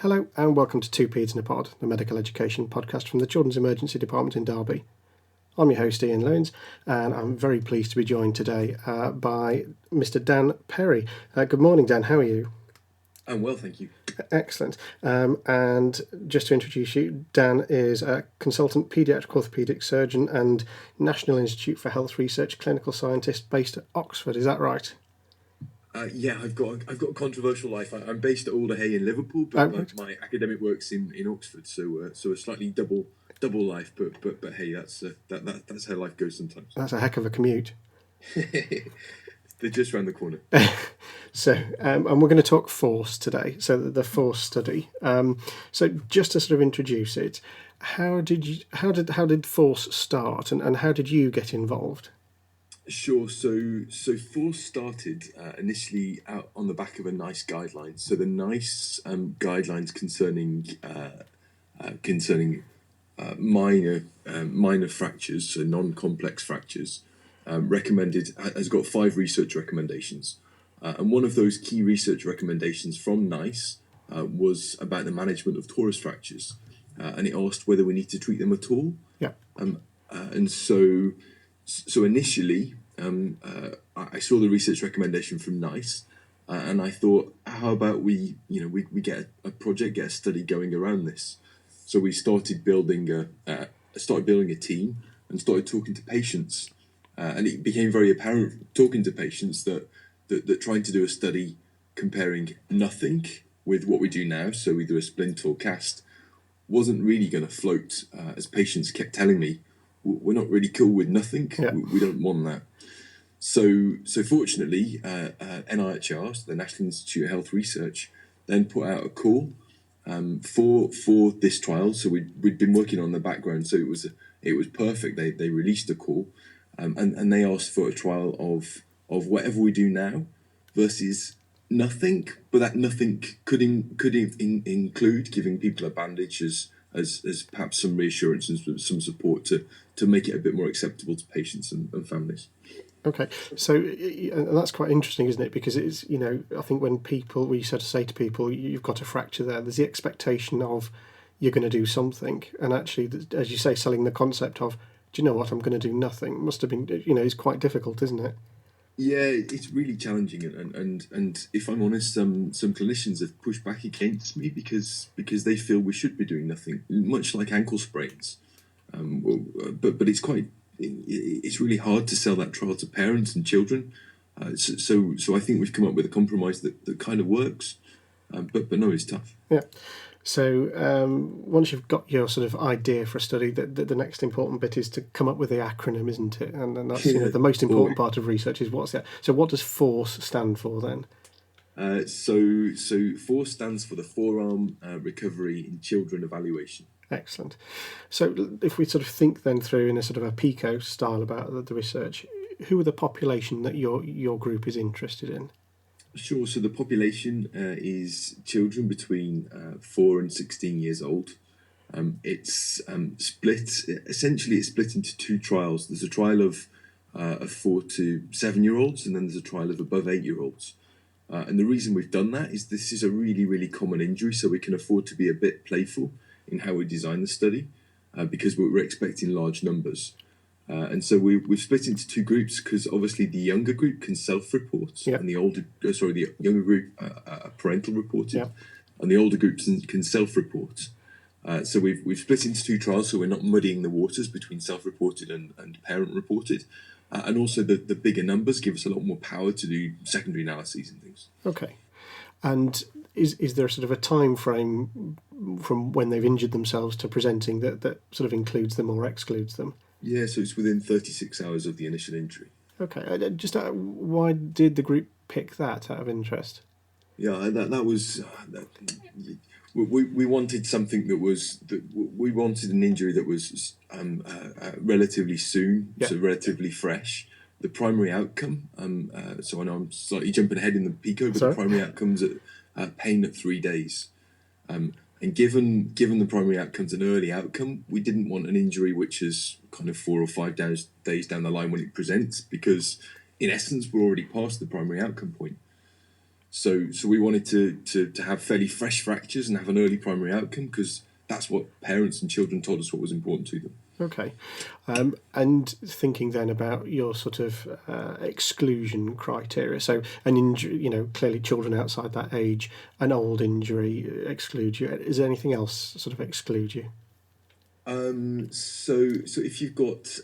Hello and welcome to Two Peds in a Pod, the medical education podcast from the Children's Emergency Department in Derby. I'm your host Ian Lowndes and I'm very pleased to be joined today by Mr. Dan Perry. Good morning, Dan, how are you? I'm well, thank you. Excellent. And just to introduce you, Dan is a consultant paediatric orthopaedic surgeon and National Institute for Health Research clinical scientist based at Oxford, is that right? Yeah, I've got a controversial life. I'm based at Alderhay in Liverpool, but my academic work's in Oxford, so a slightly double life. But hey, that's how life goes sometimes. That's a heck of a commute. They're just around the corner. So, and we're going to talk FORCE today. So the FORCE study. So just to sort of introduce it, how did FORCE start, and how did you get involved? Sure. So FORCE started initially out on the back of a NICE guideline. So the NICE guidelines concerning minor fractures, so non-complex fractures, has got 5 research recommendations, and one of those key research recommendations from NICE was about the management of torus fractures, and it asked whether we need to treat them at all. Yeah. And so initially, I saw the research recommendation from NICE, and I thought, how about we get a project, get a study going around this. So we started building a team and started talking to patients, and it became very apparent talking to patients that trying to do a study comparing nothing with what we do now, so either a splint or cast, wasn't really going to float, as patients kept telling me, we're not really cool with nothing. Yeah. We don't want that. So fortunately, NIHR, so the National Institute of Health Research, then put out a call for this trial. So we'd been working on the background, so it was perfect. They released a call, and they asked for a trial of whatever we do now versus nothing, but that nothing could include giving people a bandage as perhaps some reassurance and some support to make it a bit more acceptable to patients and families. Okay, so that's quite interesting, isn't it? Because it's, I think when we sort of say to people, you've got a fracture there's the expectation of you're going to do something. And actually, as you say, selling the concept of, do you know what, I'm going to do nothing, must have been, it's quite difficult, isn't it? Yeah, it's really challenging, and if I'm honest, some clinicians have pushed back against me because they feel we should be doing nothing, much like ankle sprains. But it's really hard to sell that trial to parents and children. So I think we've come up with a compromise that kind of works, but no, it's tough. Yeah. So once you've got your sort of idea for a study, the next important bit is to come up with the acronym, isn't it? And that's the most important part of research is what's that. So what does FORCE stand for then? So FORCE stands for the Forearm Recovery in Children Evaluation. Excellent. So if we sort of think then through in a sort of a PICO style about the research, who are the population that your group is interested in? Sure. So the population is children between 4 and 16 years old. It's split. Essentially, it's split into 2 trials. There's a trial of 4 to 7-year-olds, and then there's a trial of above 8-year-olds. And the reason we've done that is this is a really, really common injury, so we can afford to be a bit playful in how we design the study, because we're expecting large numbers. And so we've split into 2 groups because obviously the younger group can self-report, and the younger group are parental reported, and the older groups can self-report. So we've split into 2 trials, so we're not muddying the waters between self-reported and parent-reported, and also the bigger numbers give us a lot more power to do secondary analyses and things. Okay, and is there sort of a time frame from when they've injured themselves to presenting that sort of includes them or excludes them? Yeah, so it's within 36 hours of the initial injury. Okay, just why did the group pick that out of interest? Yeah, that was we wanted something we wanted an injury that was relatively soon, so relatively fresh. The primary outcome, so I know I'm slightly jumping ahead in the PICO, but the primary outcome's at pain at 3 days. And given the primary outcome's an early outcome, we didn't want an injury which is kind of 4 or 5 days down the line when it presents, because in essence we're already past the primary outcome point. So we wanted to have fairly fresh fractures and have an early primary outcome, because that's what parents and children told us what was important to them. Okay. And thinking then about your sort of exclusion criteria. So an injury, clearly children outside that age, an old injury excludes you. Is there anything else sort of exclude you? So if you've got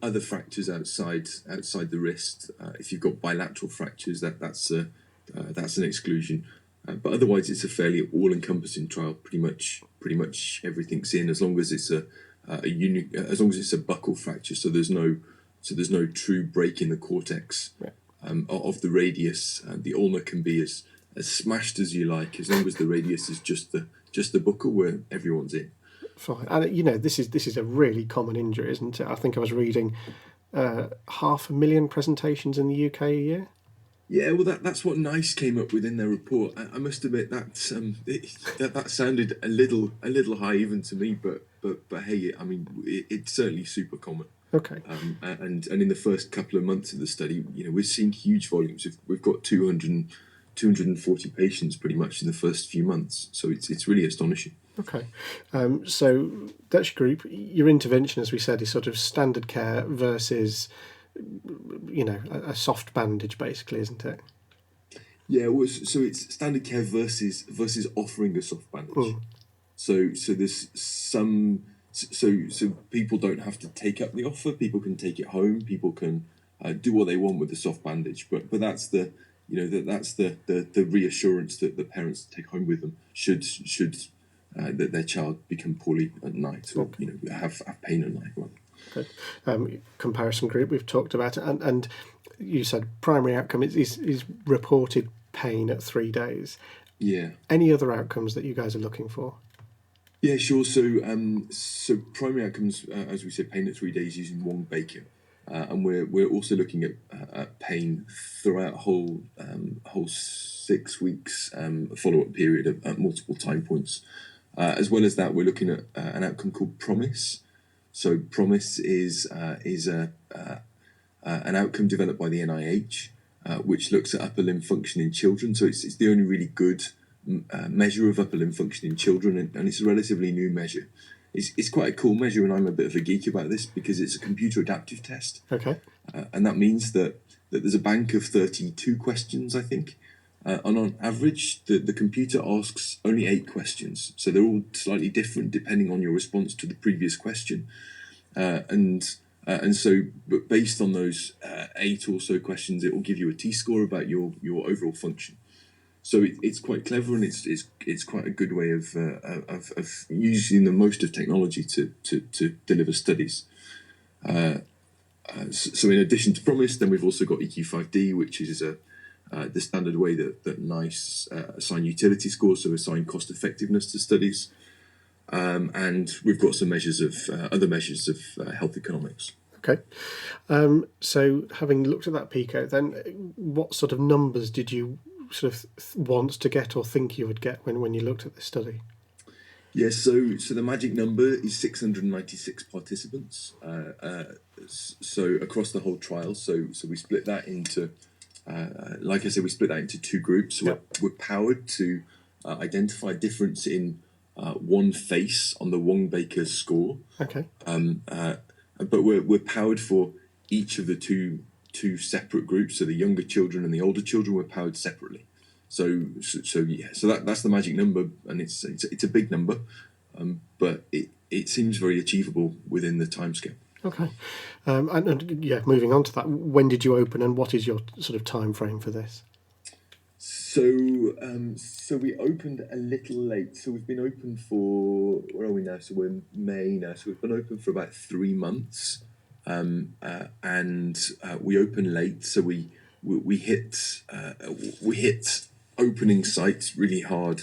other fractures outside the wrist, if you've got bilateral fractures, that's an exclusion. But otherwise, it's a fairly all-encompassing trial. Pretty much everything's in, as long as it's as long as it's a buccal fracture. So there's no true break in the cortex of the radius. The ulna can be as smashed as you like, as long as the radius is just the buccal, where everyone's in. Fine. And this is a really common injury, isn't it? I think I was reading 500,000 presentations in the UK a year. Yeah, well, that's what NICE came up with in their report. I must admit that that sounded a little high even to me, but hey, I mean, it's certainly super common. Okay. And in the first couple of months of the study, we're seeing huge volumes. We've got 240 patients pretty much in the first few months, so it's really astonishing. Okay. So that's your group. Your intervention, as we said, is sort of standard care versus a soft bandage, basically, isn't it? Yeah, well, so it's standard care versus offering a soft bandage. So there's some so people don't have to take up the offer. People can take it home. People can do what they want with the soft bandage. But that's the that's the reassurance that the parents take home with them should that their child become poorly at night, or have pain at night. Well. Okay. Comparison group, we've talked about it, and you said primary outcome is reported pain at 3 days. Yeah. Any other outcomes that you guys are looking for? Yeah, sure. So primary outcomes, as we said, pain at 3 days using Wong-Baker, and we're also looking at pain throughout whole 6 weeks follow-up period at multiple time points. As well as that, we're looking at an outcome called PROMISE. So PROMISE is an outcome developed by the NIH, which looks at upper limb function in children. So it's the only really good measure of upper limb function in children, and it's a relatively new measure. It's quite a cool measure, and I'm a bit of a geek about this because it's a computer adaptive test. Okay. And that means that there's a bank of 32 questions, I think. And on average, the computer asks only 8 questions. So they're all slightly different depending on your response to the previous question. And so, but based on those 8 or so questions, it will give you a T-score about your overall function. So it's quite clever, and it's quite a good way of using the most of technology to deliver studies. So in addition to PROMISE, then we've also got EQ5D, which is the standard way that NICE assign utility scores, so assign cost effectiveness to studies. And we've got some other measures of health economics. Okay. So having looked at that PICO, then what sort of numbers did you sort of want to get or think you would get when you looked at this study? Yes, so the magic number is 696 participants. So across the whole trial, so we split that into, like I said, we split that into 2 groups. So we're powered to identify a difference in one face on the Wong-Baker score. Okay. But we're powered for each of the two separate groups. So the younger children and the older children were powered separately. So that's the magic number, and it's a big number, but it seems very achievable within the timescale. Okay, and moving on to that, when did you open, and what is your sort of time frame for this? So we opened a little late. So we've been open for, where are we now? So we're in May now. So we've been open for about 3 months, and we opened late. So we hit opening sites really hard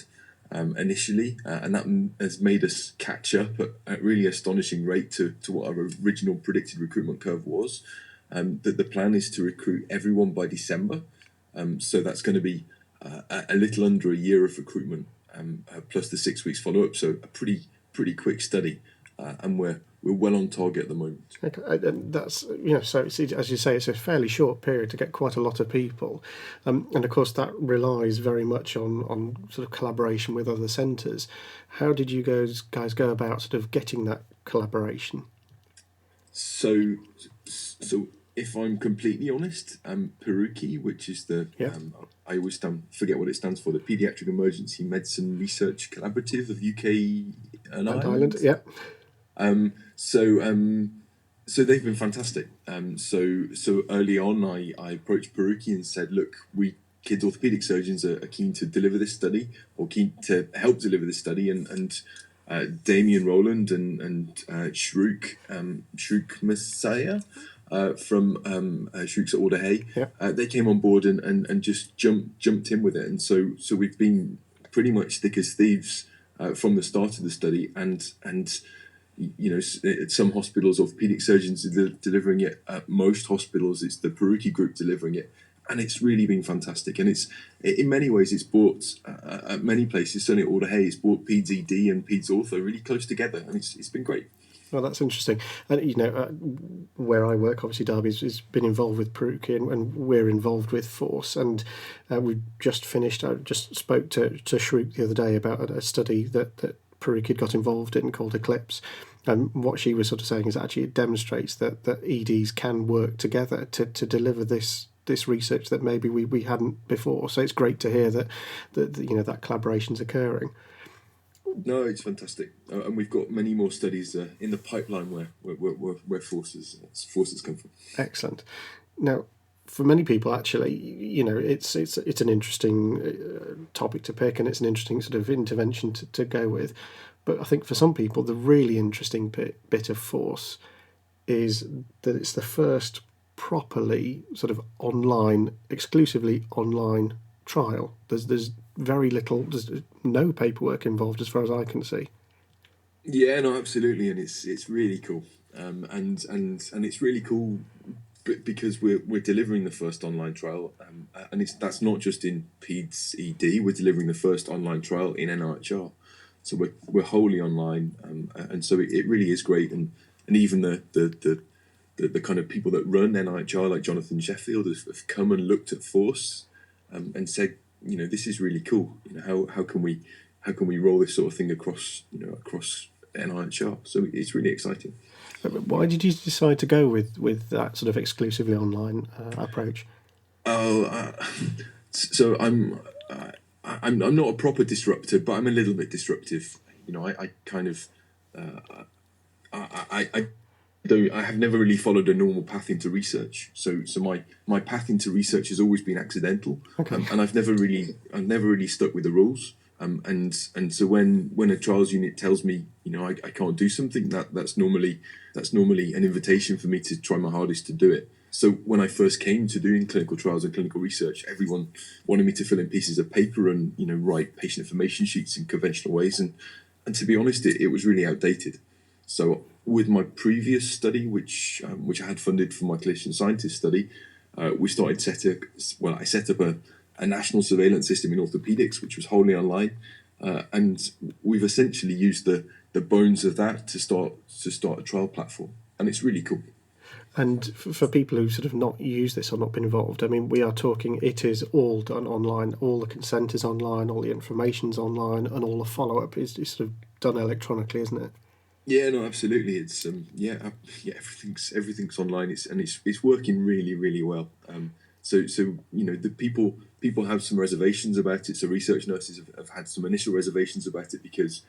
initially, and that has made us catch up at a really astonishing rate to what our original predicted recruitment curve was. That the plan is to recruit everyone by December, so that's going to be a little under a year of recruitment, plus the 6 weeks follow-up, so a pretty quick study. and we're well on target at the moment. Okay, and that's, so it's, as you say, it's a fairly short period to get quite a lot of people, and of course that relies very much on sort of collaboration with other centres. How did you guys go about sort of getting that collaboration? So if I'm completely honest, PERUCI, which is the Yeah. I always forget what it stands for, the Paediatric Emergency Medicine Research Collaborative of UK and And Ireland. yeah. So they've been fantastic. So early on, I approached PERUCI and said, look, we kids orthopaedic surgeons are keen to deliver this study, or keen to help deliver this study, and Damien Rowland and Shruk Messiah from Shruk's at Orthopaedic, Yeah. they came on board and just jumped in with it, and so we've been pretty much thick as thieves from the start of the study, and at some hospitals orthopedic surgeons are delivering it. At most hospitals it's the PERUCI group delivering it, and it's really been fantastic. And it's in many ways it's brought at many places, certainly at Orthopaedic, it's brought Peds ED and Peds Ortho really close together, and it's been great. Well, that's interesting. And where I work, obviously Derby's has been involved with PERUCI, and we're involved with Force, and we just finished. I just spoke to Shruk the other day about a study that PERUCI had got involved in called Eclipse. And what she was sort of saying is actually it demonstrates that EDs can work together to deliver this research that maybe we hadn't before. So it's great to hear that that collaboration's occurring. No, it's fantastic, and we've got many more studies in the pipeline where forces come from. Excellent. Now, for many people, actually, it's an interesting topic to pick, and it's an interesting sort of intervention to go with. But I think for some people, the really interesting bit of Force is that it's the first properly sort of exclusively online trial. There's very little, there's no paperwork involved as far as I can see. Yeah, no, absolutely, and it's really cool, and it's really cool because we're delivering the first online trial, and that's not just in Peds ED. We're delivering the first online trial in NIHR, so we're wholly online, and so it really is great, and even the kind of people that run NIHR, like Jonathan Sheffield, have come and looked at Force, and said, this is really cool. How can we roll this sort of thing across NIHR? So it's really exciting. Why did you decide to go with that sort of exclusively online approach? So I'm not a proper disruptor, but I'm a little bit disruptive. I kind of I have never really followed a normal path into research. So my path into research has always been accidental, Okay. And I've never really stuck with the rules. And so when a trials unit tells me I can't do something, that's normally an invitation for me to try my hardest to do it. So when I first came to doing clinical trials and clinical research, everyone wanted me to fill in pieces of paper and write patient information sheets in conventional ways, and to be honest, it was really outdated. So with my previous study, which I had funded for my clinician scientist study, we started I set up a national surveillance system in orthopedics, which was wholly online, and we've essentially used the bones of that to start a trial platform, and it's really cool. And for people who sort of not used this or not been involved, I mean, we are talking, it is all done online. All the consent is online, all the information's online, and all the follow-up is sort of done electronically, isn't it? Yeah, no, absolutely. It's everything's online. It's working really, really well. So the people have some reservations about it. So research nurses have had some initial reservations about it because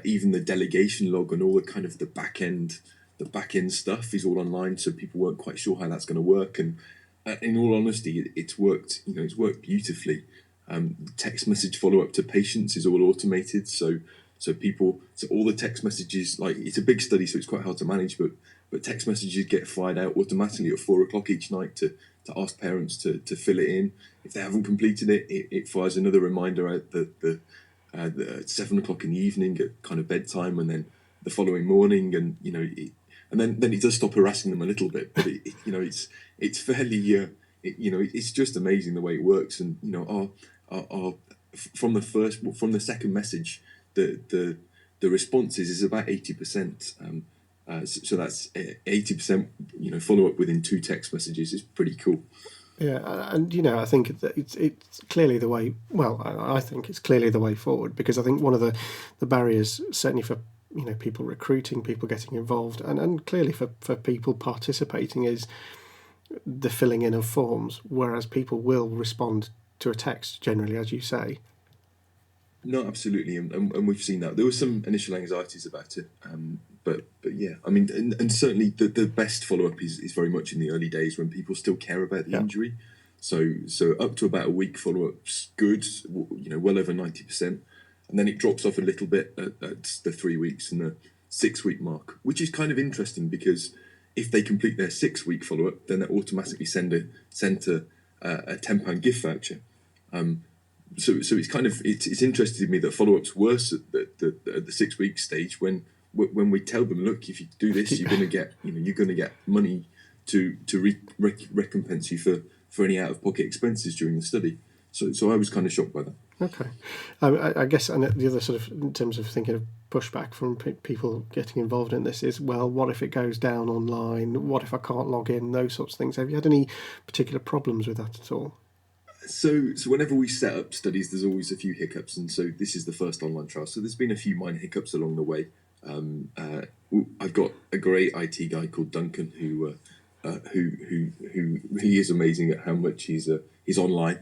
even the delegation log and all the kind of the back end stuff is all online. So people weren't quite sure how that's going to work. And in all honesty, it's worked. It's worked beautifully. Text message follow up to patients is all automated. So all the text messages, like, it's a big study, so it's quite hard to manage, but text messages get fired out automatically at 4:00 each night to ask parents to fill it in. If they haven't completed it, it fires another reminder out at 7:00 in the evening at kind of bedtime, and then the following morning, and and then it does stop harassing them a little bit, but it's fairly it's just amazing the way it works. And our from the second message, the the responses is about 80%. So that's 80%. Follow up within 2 text messages is pretty cool. Yeah, and I think that it's clearly the way. Well, I think it's clearly the way forward, because I think one of the barriers, certainly for people recruiting, people getting involved, and clearly for people participating, is the filling in of forms, whereas people will respond to a text generally, as you say. No, absolutely, and we've seen that. There were some initial anxieties about it, but yeah, I mean, and certainly the best follow up is very much in the early days when people still care about the injury. So up to about a week follow up's good, well over 90%, and then it drops off a little bit at the 3 weeks and the 6 week mark, which is kind of interesting because if they complete their 6 week follow up, then they automatically send a £10 gift voucher. So it's kind of it's interesting to me that follow up's worse at the 6 week stage when we tell them, look, if you do this, you're going to get money to recompense you for any out of pocket expenses during the study. So I was kind of shocked by that. Okay, I guess, and the other sort of, in terms of thinking of pushback from people getting involved in this, is, well, what if it goes down online? What if I can't log in? Those sorts of things. Have you had any particular problems with that at all? So whenever we set up studies, there's always a few hiccups, and so this is the first online trial. So there's been a few minor hiccups along the way. I've got a great IT guy called Duncan who he is amazing at how much he's online.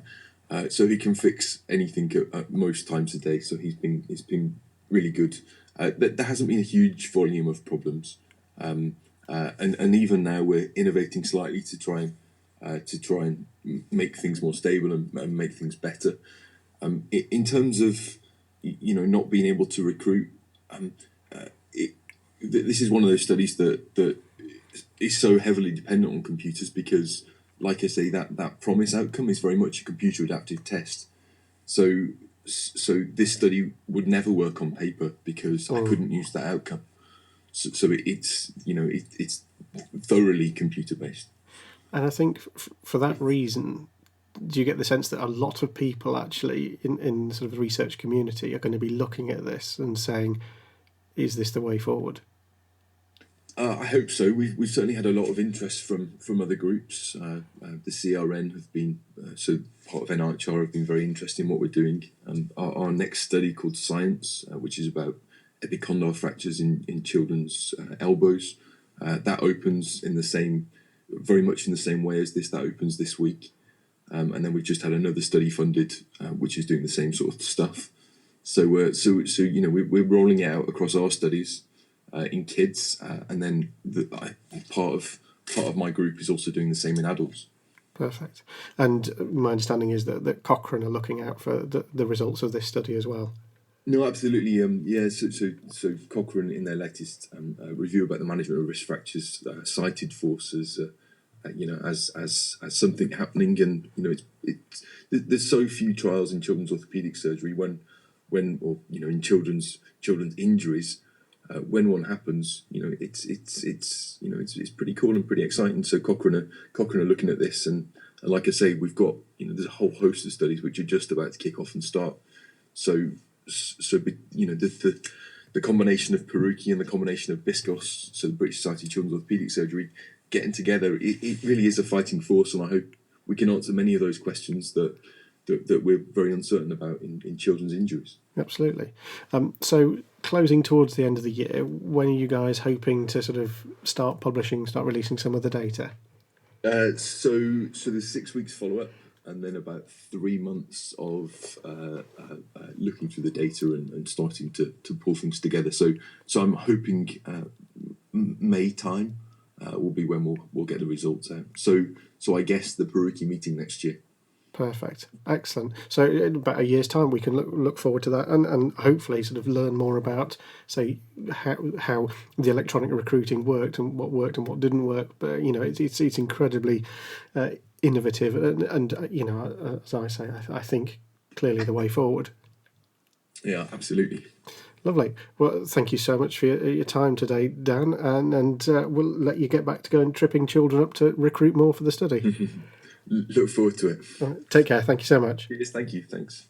So he can fix anything at most times a day. So he's been really good. There hasn't been a huge volume of problems, and even now we're innovating slightly to try and make things more stable and make things better. In terms of not being able to recruit, this is one of those studies that is so heavily dependent on computers because, like I say, that promise outcome is very much a computer adaptive test. So this study would never work on paper because I couldn't use that outcome. So it's thoroughly computer based. And I think for that reason, do you get the sense that a lot of people actually in sort of the research community are going to be looking at this and saying, is this the way forward? I hope so. We've certainly had a lot of interest from other groups. The CRN have been, so part of NIHR, have been very interested in what we're doing. Our next study called Science, which is about epicondyle fractures in children's elbows, that opens very much in the same way as this. That opens this week. And then we've just had another study funded, which is doing the same sort of stuff. So we're rolling it out across our studies in kids, and then part of my group is also doing the same in adults. Perfect. And my understanding is that Cochrane are looking out for the results of this study as well. No, absolutely. Yeah. So Cochrane, in their latest review about the management of wrist fractures, cited force as something happening, and there's so few trials in children's orthopaedic surgery when in children's injuries. When one happens, it's pretty cool and pretty exciting. So Cochrane are looking at this, and like I say, we've got there's a whole host of studies which are just about to kick off and start. So the combination of Peruki and the combination of BISCOS, so the British Society of Children's Orthopaedic Surgery, getting together, it really is a fighting force, and I hope we can answer many of those questions that we're very uncertain about in children's injuries. Absolutely. So closing towards the end of the year, when are you guys hoping to sort of start releasing some of the data? So there's 6 weeks follow-up, and then about 3 months of looking through the data and starting to pull things together. So I'm hoping May time will be when we'll get the results out. So I guess the Peruki meeting next year. Perfect. Excellent. So in about a year's time, we can look forward to that and hopefully sort of learn more about, say, how the electronic recruiting worked and what didn't work. But, it's incredibly innovative and as I say, I think clearly the way forward. Yeah, absolutely. Lovely. Well, thank you so much for your time today, Dan, and we'll let you get back to going tripping children up to recruit more for the study. Look forward to it. Right, take care. Thank you so much. Yes, thank you. Thanks.